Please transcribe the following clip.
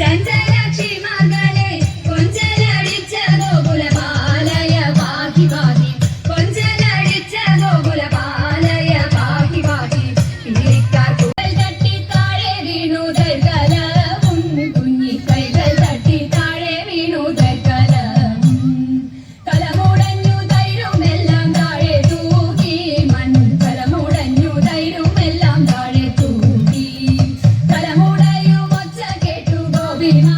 ചഞ്ചലാക്ഷി മകളെ കൊഞ്ചലടിച്ച ഗോകുലപാലയ പാഹി പാഹി കൊഞ്ചലടിച്ച ഗോകുലപാലയ പാഹി പാഹി പിരിക്കാർ കുഴൽ തട്ടി താഴെ വീണു ദർഗലവും കുഞ്ഞി കൈകൾ തട്ടി താഴെ വീണു ദർഗലവും കലമുടഞ്ഞു തൈരുമെല്ലാം താഴെ തൂക്കി കലമുടഞ്ഞു തൈരുമെല്ലാം താഴെ തൂക്കി കലമുടയും ഒച്ച കേട്ടു ഗോപിമാ